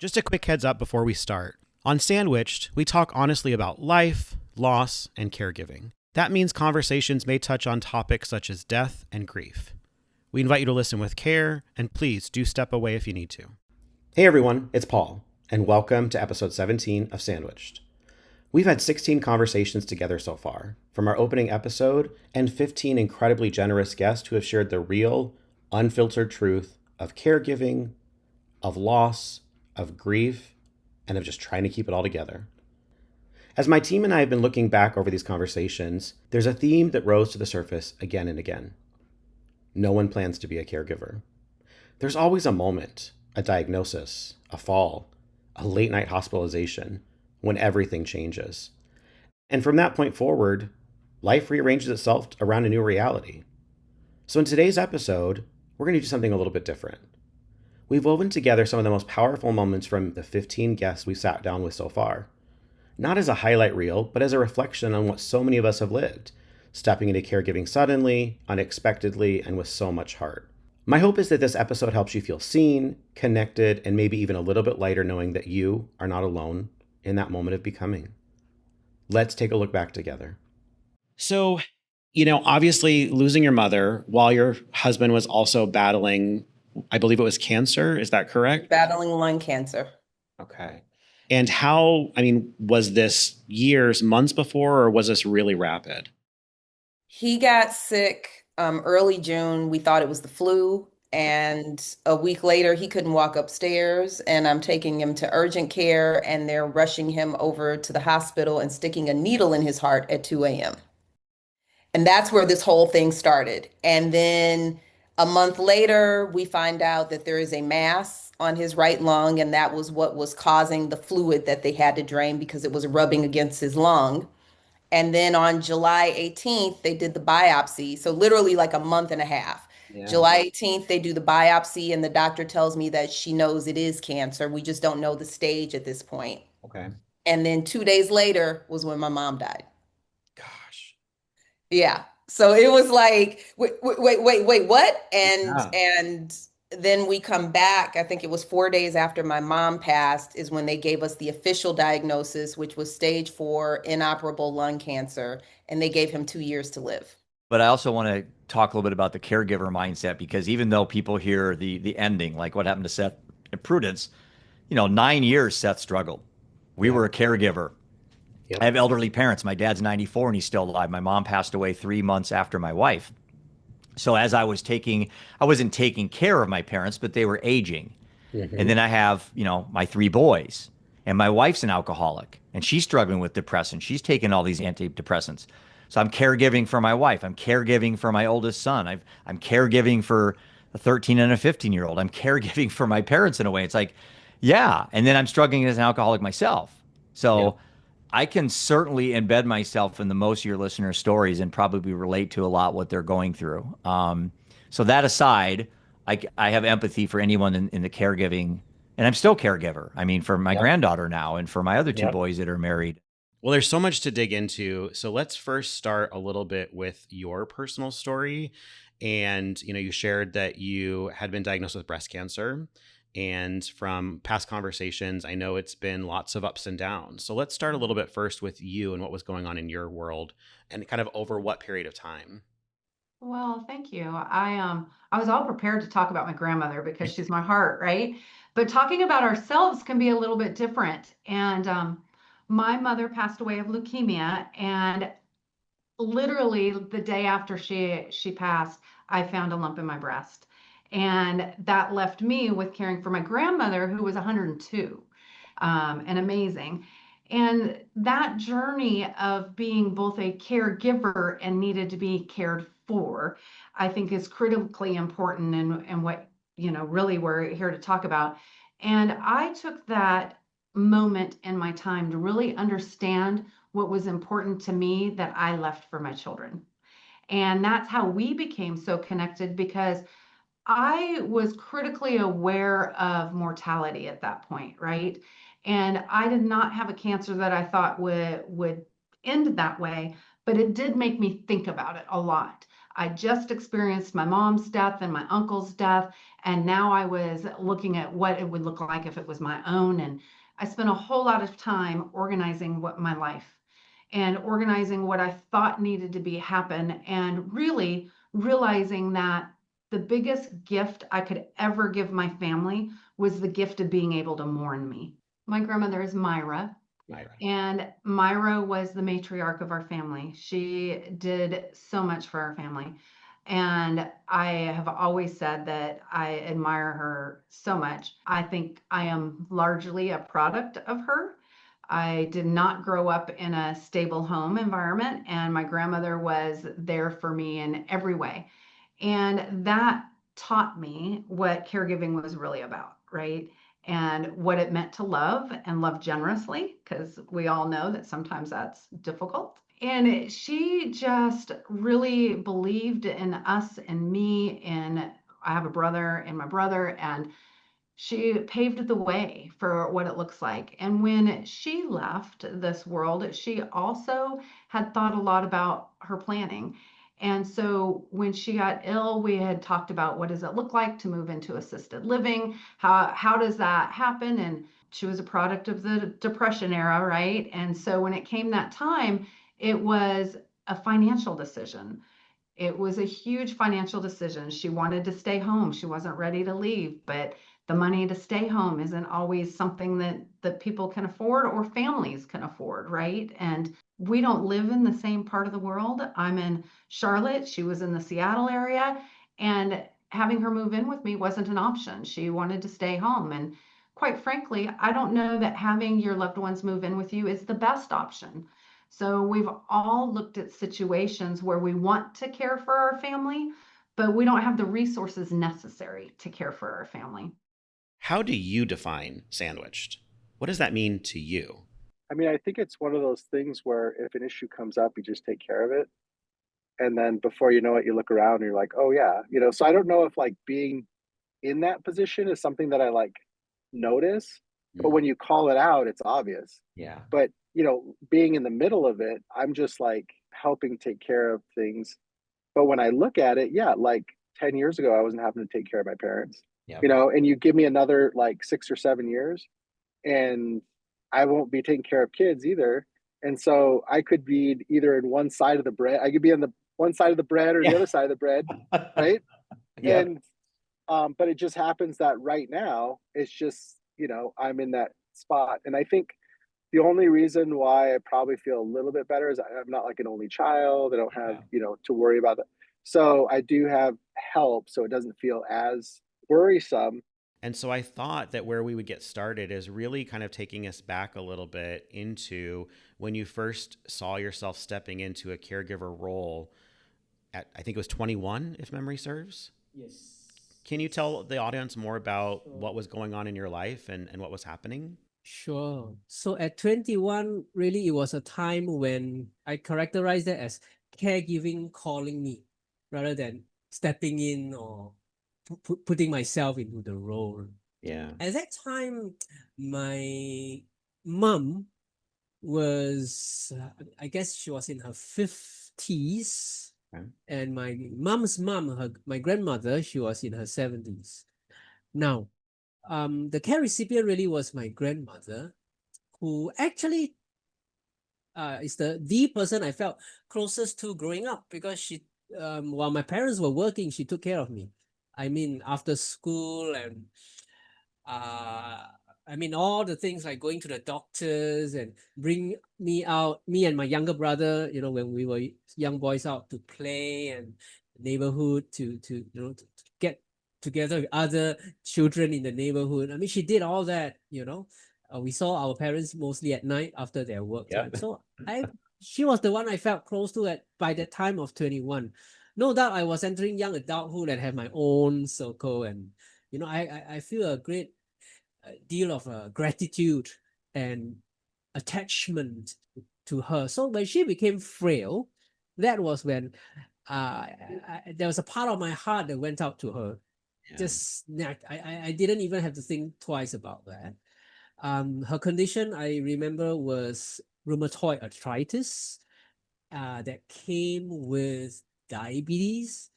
Just a quick heads up before we start. On Sandwiched, we talk honestly about life, loss, and caregiving. That means conversations may touch on topics such as death and grief. We invite you to listen with care, and please do step away if you need to. Hey everyone, it's Paul, and welcome to episode 17 of Sandwiched. We've had 16 conversations together so far, from our opening episode, and 15 incredibly generous guests who have shared the real, unfiltered truth of caregiving, of loss, of grief, and of just trying to keep it all together. As my team and I have been looking back over these conversations, there's a theme that rose to the surface again and again. No one plans to be a caregiver. There's always a moment, a diagnosis, a fall, a late night hospitalization, when everything changes. And from that point forward, life rearranges itself around a new reality. So in today's episode, we're going to do something a little bit different. We've woven together some of the most powerful moments from the 15 guests we've sat down with so far. Not as a highlight reel, but as a reflection on what so many of us have lived, stepping into caregiving suddenly, unexpectedly, and with so much heart. My hope is that this episode helps you feel seen, connected, and maybe even a little bit lighter knowing that you are not alone in that moment of becoming. Let's take a look back together. So, obviously losing your mother while your husband was also battling, I believe it was cancer. Is that correct? Battling lung cancer. Okay. And was this years, months before, or was this really rapid? He got sick early June. We thought it was the flu. And a week later, he couldn't walk upstairs. And I'm taking him to urgent care, and they're rushing him over to the hospital and sticking a needle in his heart at 2 a.m. And that's where this whole thing started. And then a month later, we find out that there is a mass on his right lung, and that was what was causing the fluid that they had to drain because it was rubbing against his lung. And then on July 18th, they did the biopsy. So literally like a month and a half. Yeah. July 18th, they do the biopsy, and the doctor tells me that she knows it is cancer. We just don't know the stage at this point. Okay. And then 2 days later was when my mom died. Gosh. Yeah. So it was like, wait, what? Yeah. And then we come back. I think it was 4 days after my mom passed is when they gave us the official diagnosis, which was stage 4 inoperable lung cancer, and they gave him 2 years to live. But I also want to talk a little bit about the caregiver mindset, because even though people hear the ending, like what happened to Seth and Prudence, 9 years Seth struggled. We were a caregiver. Yep. I have elderly parents. My dad's 94 and he's still alive. My mom passed away 3 months after my wife. So as I wasn't taking care of my parents, but they were aging. Mm-hmm. And then I have, my 3 boys, and my wife's an alcoholic and she's struggling with depression. She's taking all these antidepressants. So I'm caregiving for my wife. I'm caregiving for my oldest son. I'm caregiving for a 13 and a 15-year-old. I'm caregiving for my parents in a way. It's like, yeah. And then I'm struggling as an alcoholic myself. So I can certainly embed myself in the most of your listeners' stories and probably relate to a lot what they're going through. So that aside, I have empathy for anyone in the caregiving, and I'm still caregiver. I mean, for my granddaughter now and for my other 2 boys that are married. Well, there's so much to dig into. So let's first start a little bit with your personal story. And, you shared that you had been diagnosed with breast cancer. And from past conversations, I know it's been lots of ups and downs. So let's start a little bit first with you and what was going on in your world and kind of over what period of time. Well, thank you. I was all prepared to talk about my grandmother because she's my heart, right? But talking about ourselves can be a little bit different. And my mother passed away of leukemia, and literally the day after she passed, I found a lump in my breast. And that left me with caring for my grandmother, who was 102, and amazing. And that journey of being both a caregiver and needed to be cared for, I think is critically important, and what, really we're here to talk about. And I took that moment in my time to really understand what was important to me that I left for my children. And that's how we became so connected, because I was critically aware of mortality at that point, right? And I did not have a cancer that I thought would end that way, but it did make me think about it a lot. I just experienced my mom's death and my uncle's death, and now I was looking at what it would look like if it was my own. And I spent a whole lot of time organizing what my life and organizing what I thought needed to be happen, and really realizing that the biggest gift I could ever give my family was the gift of being able to mourn me. My grandmother is Myra. Myra. And Myra was the matriarch of our family. She did so much for our family. And I have always said that I admire her so much. I think I am largely a product of her. I did not grow up in a stable home environment, and my grandmother was there for me in every way. And that taught me what caregiving was really about, right? And what it meant to love and love generously, because we all know that sometimes that's difficult. And she just really believed in us and me. And I have a brother and my brother, and she paved the way for what it looks like. And when she left this world, she also had thought a lot about her planning. And so when she got ill, we had talked about what does it look like to move into assisted living? How does that happen? And she was a product of the Depression era, right? And so when it came that time, it was a financial decision. It was a huge financial decision. She wanted to stay home. She wasn't ready to leave, but the money to stay home isn't always something that people can afford or families can afford, right? And we don't live in the same part of the world. I'm in Charlotte. She was in the Seattle area, and having her move in with me wasn't an option. She wanted to stay home. And quite frankly, I don't know that having your loved ones move in with you is the best option. So we've all looked at situations where we want to care for our family, but we don't have the resources necessary to care for our family. How do you define sandwiched? What does that mean to you? I mean, I think it's one of those things where if an issue comes up, you just take care of it. And then before you know it, you look around and you're like, oh, yeah. So I don't know if like being in that position is something that I like notice, but when you call it out, it's obvious. Yeah. But, being in the middle of it, I'm just like helping take care of things. But when I look at it, yeah, like 10 years ago, I wasn't having to take care of my parents, Yeah. and you give me another like 6 or 7 years and I won't be taking care of kids either. And so I could be either in one side of the bread. I could be on the one side of the bread or the other side of the bread, right? Yeah. And but it just happens that right now it's just I'm in that spot, and I think the only reason why I probably feel a little bit better is I'm not like an only child. I don't have to worry about that. So I do have help, so it doesn't feel as worrisome. And so I thought that where we would get started is really kind of taking us back a little bit into when you first saw yourself stepping into a caregiver role at, I think it was 21, if memory serves. Yes. Can you tell the audience more about what was going on in your life and what was happening? Sure. So at 21, really, it was a time when I characterized it as caregiving calling me rather than stepping in or putting myself into the role. Yeah. At that time, my mom was, I guess she was in her 50s. Okay. And my mom's mom, my grandmother, she was in her 70s. Now, the care recipient really was my grandmother, who actually is the person I felt closest to growing up, because she, while my parents were working, she took care of me. I mean, after school and all the things like going to the doctors and bring me out, me and my younger brother, when we were young boys, out to play and neighborhood to get together with other children in the neighborhood. I mean, she did all that, we saw our parents mostly at night after their work time. So she was the one I felt close to by the time of 21. No doubt I was entering young adulthood and have my own circle, and I feel a great deal of gratitude and attachment to her. So when she became frail, that was when there was a part of my heart that went out to her. Yeah. Just I didn't even have to think twice about that. Her condition, I remember, was rheumatoid arthritis that came with diabetes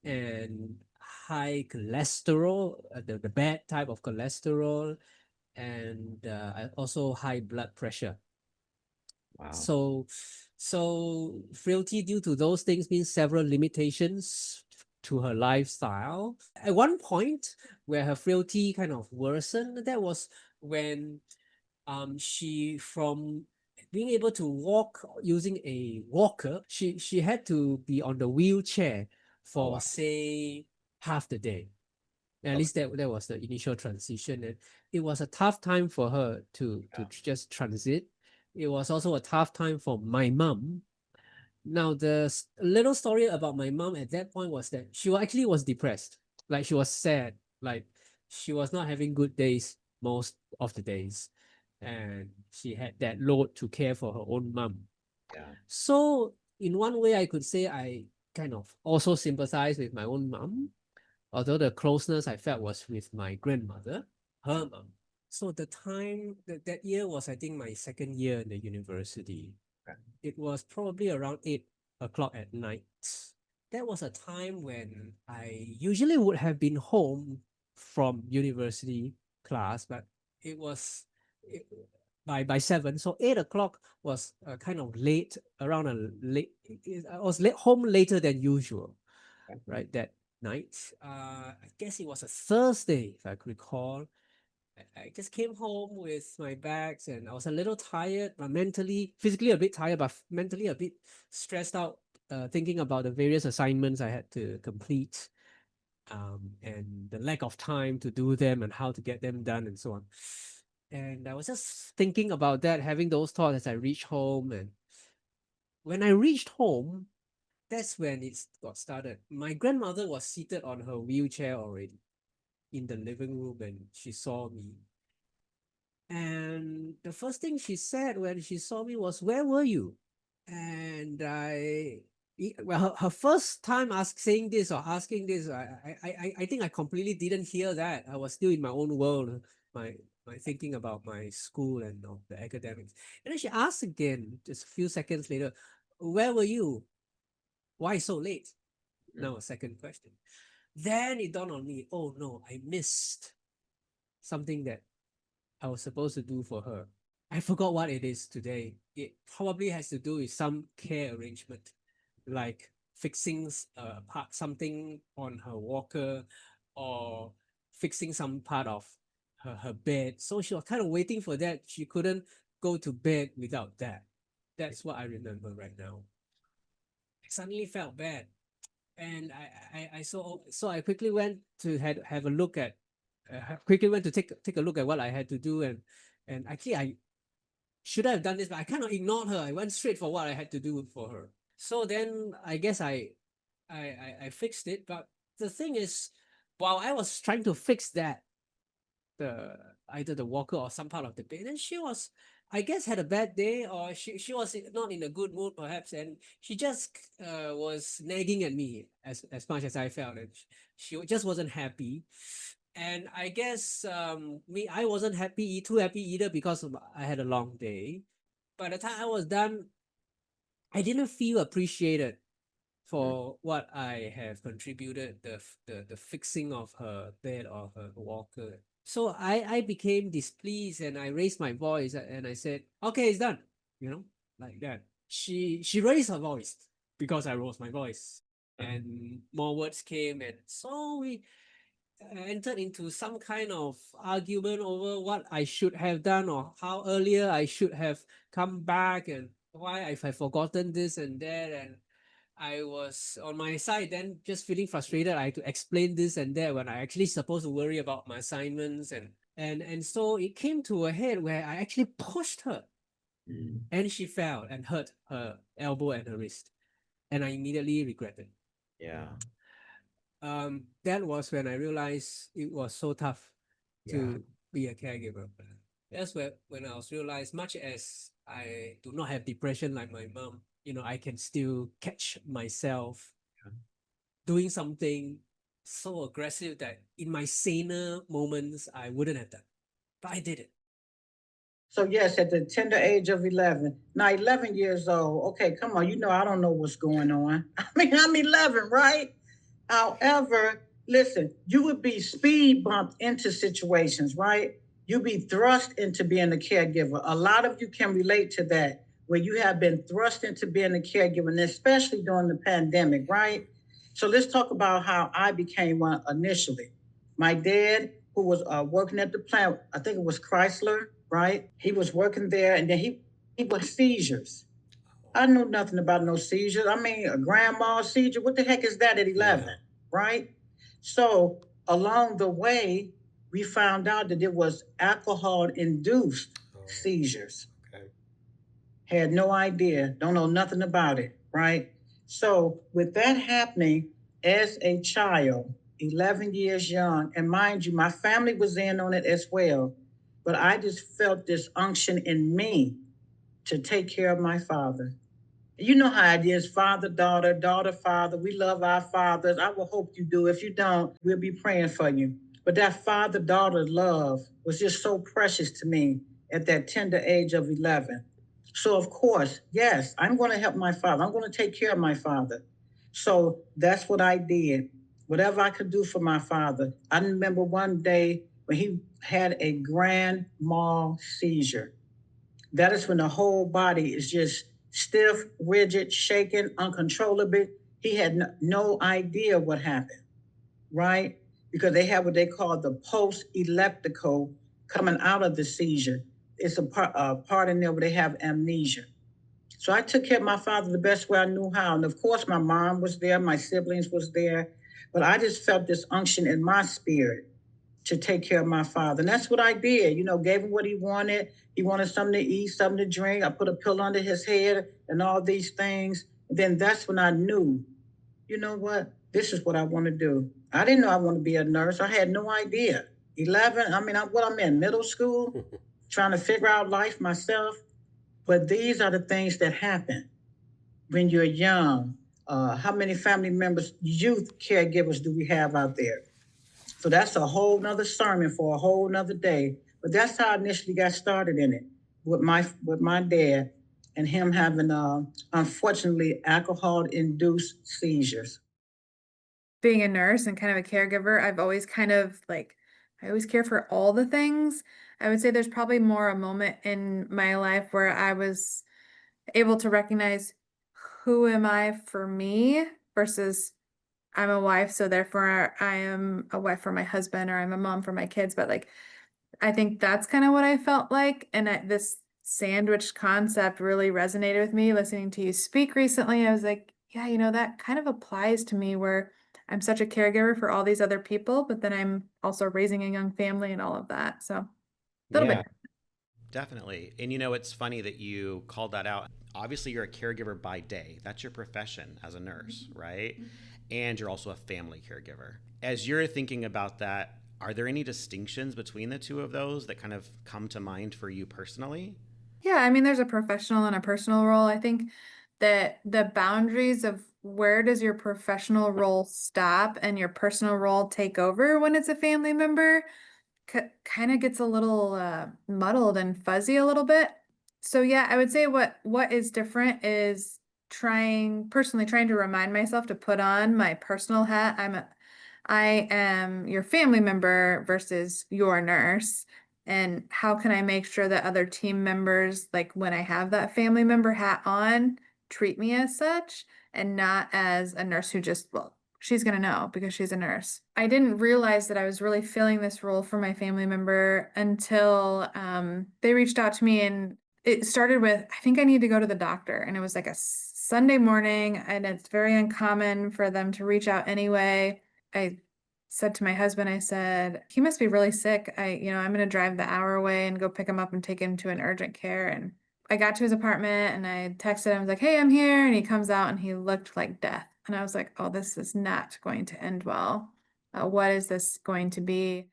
and high cholesterol, the bad type of cholesterol, and also high blood pressure. Wow. So frailty due to those things means several limitations to her lifestyle. At one point where her frailty kind of worsened, that was when she, from being able to walk using a walker, she had to be on the wheelchair for say half the day. At least that was the initial transition, and it was a tough time for her to just transit. It was also a tough time for my mom. Now, the little story about my mom at that point was that she actually was depressed. Like, she was sad. Like, she was not having good days most of the days. And she had that load to care for her own mom. Yeah. So, in one way, I could say I kind of also sympathize with my own mom, although the closeness I felt was with my grandmother, her mom. So the time that year was, I think, my second year in the university. Okay. It was probably around 8 o'clock at night. That was a time when I usually would have been home from university class, but it was by 7. So 8 o'clock was kind of late, around a late. I was home later than usual, right? That night. I guess it was a Thursday, if I could recall. I just came home with my bags and I was a little tired, but physically a bit tired, but mentally a bit stressed out, thinking about the various assignments I had to complete, and the lack of time to do them and how to get them done and so on. And I was just thinking about that, having those thoughts as I reached home. And when I reached home, that's when it got started. My grandmother was seated on her wheelchair already in the living room and she saw me. And the first thing she said when she saw me was, "Where were you?" And her first time asking this, I think I completely didn't hear that. I was still in my own world, my thinking about my school and the academics. And then she asked again, just a few seconds later, "Where were you? Why so late?" Now a second question. Then it dawned on me, oh no, I missed something that I was supposed to do for her. I forgot what it is today. It probably has to do with some care arrangement, like fixing something on her walker or fixing some part of her bed. So she was kind of waiting for that. She couldn't go to bed without that. That's what I remember right now. I suddenly felt bad. And I quickly went to have a look at quickly went to take a look at what I had to do, and actually I should have done this, but I kind of ignored her. I went straight for what I had to do for her. So then I guess I fixed it. But the thing is, while I was trying to fix that, either the walker or some part of the bed, then she was, I guess, had a bad day, or she was not in a good mood perhaps, and she just was nagging at me as much as I felt, and she just wasn't happy. And I guess I wasn't too happy either, because I had a long day. By the time I was done, I didn't feel appreciated for what I have contributed, the fixing of her bed or her walker. So I became displeased and I raised my voice and I said, "Okay, it's done," like that. She raised her voice because I raised my voice, and more words came, and so we entered into some kind of argument over what I should have done or how earlier I should have come back and why I have forgotten this and that. And I was on my side then just feeling frustrated. I had to explain this and that when I actually supposed to worry about my assignments, and so it came to a head where I actually pushed her, and she fell and hurt her elbow and her wrist, and I immediately regretted. Yeah. That was when I realized it was so tough to be a caregiver. That's when I was realized, much as I do not have depression like my mom, I can still catch myself doing something so aggressive that in my saner moments I wouldn't have done, but I did it. So yes, at the tender age of 11. Now 11 years old. Okay, come on. I don't know what's going on. I mean, I'm 11, right? However, listen, you would be speed bumped into situations, right? You'd be thrust into being a caregiver. A lot of you can relate to that, where you have been thrust into being a caregiver, and especially during the pandemic, right? So let's talk about how I became one initially. My dad, who was working at the plant, I think it was Chrysler, right? He was working there, and then he was seizures. I knew nothing about no seizures. I mean, a grand mal seizure, what the heck is that at 11, right? So along the way, we found out that it was alcohol-induced seizures. Okay. Had no idea, don't know nothing about it, right? So with that happening as a child, 11 years young, and mind you, my family was in on it as well, but I just felt this unction in me to take care of my father. You know how it is, father, daughter, daughter, father. We love our fathers. I will hope you do. If you don't, we'll be praying for you. But that father-daughter love was just so precious to me at that tender age of 11. So, of course, yes, I'm going to help my father. I'm going to take care of my father. So that's what I did. Whatever I could do for my father. I remember one day when he had a grand mal seizure. That is when the whole body is just stiff, rigid, shaking, uncontrollably. He had no idea what happened, right? Because they have what they call the post-epileptical coming out of the seizure. It's a part in there where they have amnesia. So I took care of my father the best way I knew how. And of course, my mom was there, my siblings was there, but I just felt this unction in my spirit to take care of my father. And that's what I did, gave him what he wanted. He wanted something to eat, something to drink. I put a pillow under his head and all these things. And then that's when I knew, you know what? This is what I want to do. I didn't know I wanted to be a nurse. I had no idea. 11, I'm in middle school, trying to figure out life myself. But these are the things that happen when you're young. How many family members, youth caregivers do we have out there? So that's a whole nother sermon for a whole nother day. But that's how I initially got started in it with my dad and him having unfortunately alcohol-induced seizures. Being a nurse and kind of a caregiver, I've always I always care for all the things. I would say there's probably more a moment in my life where I was able to recognize who am I for me versus I'm a wife, so therefore I am a wife for my husband or I'm a mom for my kids. But I think that's kind of what I felt like. And this sandwich concept really resonated with me. Listening to you speak recently, I was like, yeah, that kind of applies to me where I'm such a caregiver for all these other people, but then I'm also raising a young family and all of that. So a little Yeah, bit. definitely. And it's funny that you called that out. Obviously, you're a caregiver by day. That's your profession as a nurse, right? And you're also a family caregiver. As you're thinking about that, are there any distinctions between the two of those that kind of come to mind for you personally? Yeah, there's a professional and a personal role. I think that the boundaries of where does your professional role stop and your personal role take over when it's a family member kind of gets a little muddled and fuzzy a little bit. So yeah, I would say what is different is personally trying to remind myself to put on my personal hat. I am your family member versus your nurse. And how can I make sure that other team members, like when I have that family member hat on, treat me as such and not as a nurse who she's going to know because she's a nurse. I didn't realize that I was really filling this role for my family member until they reached out to me, and it started with, I think I need to go to the doctor. And it was like a Sunday morning, and it's very uncommon for them to reach out anyway. I said to my husband, I said, he must be really sick. I'm going to drive the hour away and go pick him up and take him to an urgent care. And I got to his apartment and I texted him, I was like, hey, I'm here. And he comes out and he looked like death. And I was like, oh, this is not going to end well. What is this going to be?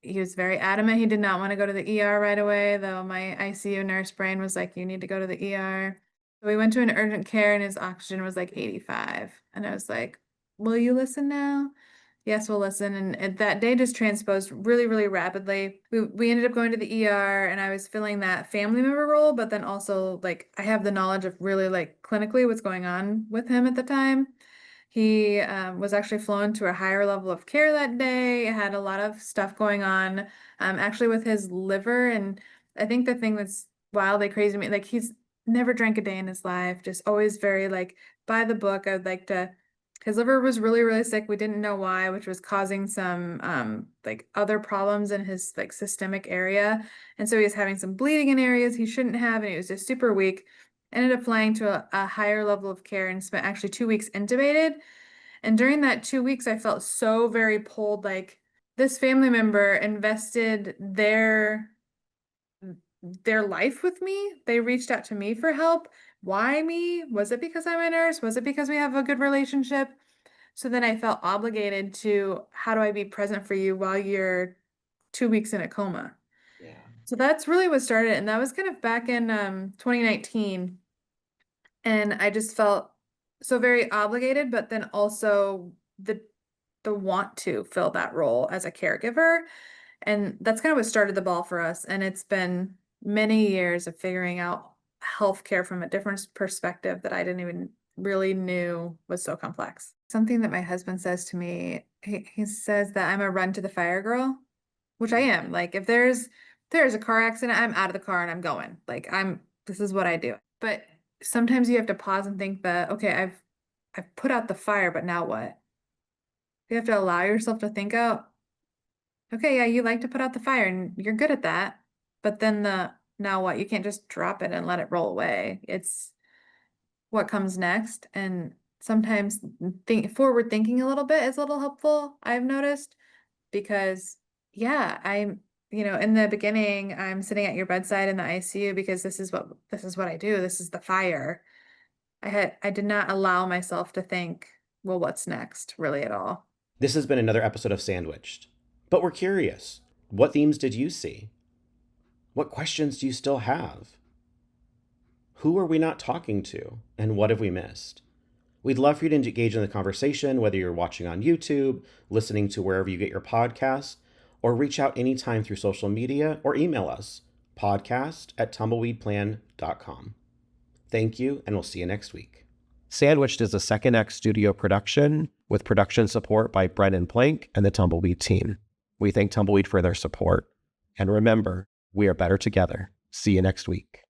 He was very adamant. He did not want to go to the ER right away, though my ICU nurse brain was like, you need to go to the ER. So we went to an urgent care and his oxygen was like 85. And I was like, will you listen now? yes, we'll listen. And that day just transposed really, really rapidly. We ended up going to the ER, and I was filling that family member role, but then also like I have the knowledge of really like clinically what's going on with him at the time. He was actually flown to a higher level of care that day, had a lot of stuff going on, actually with his liver. And I think the thing that's wildly crazy to me, like he's never drank a day in his life, just always very like by the book. I would like to, his liver was really, really sick. We didn't know why, which was causing some like other problems in his like systemic area. And so he was having some bleeding in areas he shouldn't have, and he was just super weak. Ended up flying to a higher level of care and spent actually 2 weeks intubated. And during that 2 weeks, I felt so very pulled, like this family member invested their life with me. They reached out to me for help. Why me? Was it because I'm a nurse? Was it because we have a good relationship? So then I felt obligated to, how do I be present for you while you're 2 weeks in a coma? Yeah. So that's really what started it. And that was kind of back in 2019. And I just felt so very obligated, but then also the want to fill that role as a caregiver. And that's kind of what started the ball for us. And it's been many years of figuring out healthcare from a different perspective that I didn't even really knew was so complex. Something that my husband says to me, he says that I'm a run to the fire girl, which I am. Like if there's a car accident, I'm out of the car and I'm going. Like this is what I do. But sometimes you have to pause and think that, okay, I've put out the fire, but now what? You have to allow yourself to think out, okay, yeah, you like to put out the fire and you're good at that. But then now what? You can't just drop it and let it roll away. It's what comes next. And sometimes forward thinking a little bit is a little helpful, I've noticed, because yeah, in the beginning, I'm sitting at your bedside in the ICU because this is what I do. This is the fire. I did not allow myself to think, well, what's next, really at all. This has been another episode of Sandwiched. But we're curious. What themes did you see? What questions do you still have? Who are we not talking to? And what have we missed? We'd love for you to engage in the conversation, whether you're watching on YouTube, listening to wherever you get your podcasts, or reach out anytime through social media or email us, podcast@tumbleweedplan.com. Thank you, and we'll see you next week. Sandwiched is a Second X studio production with production support by Brennan Plank and the Tumbleweed team. We thank Tumbleweed for their support. And remember, we are better together. See you next week.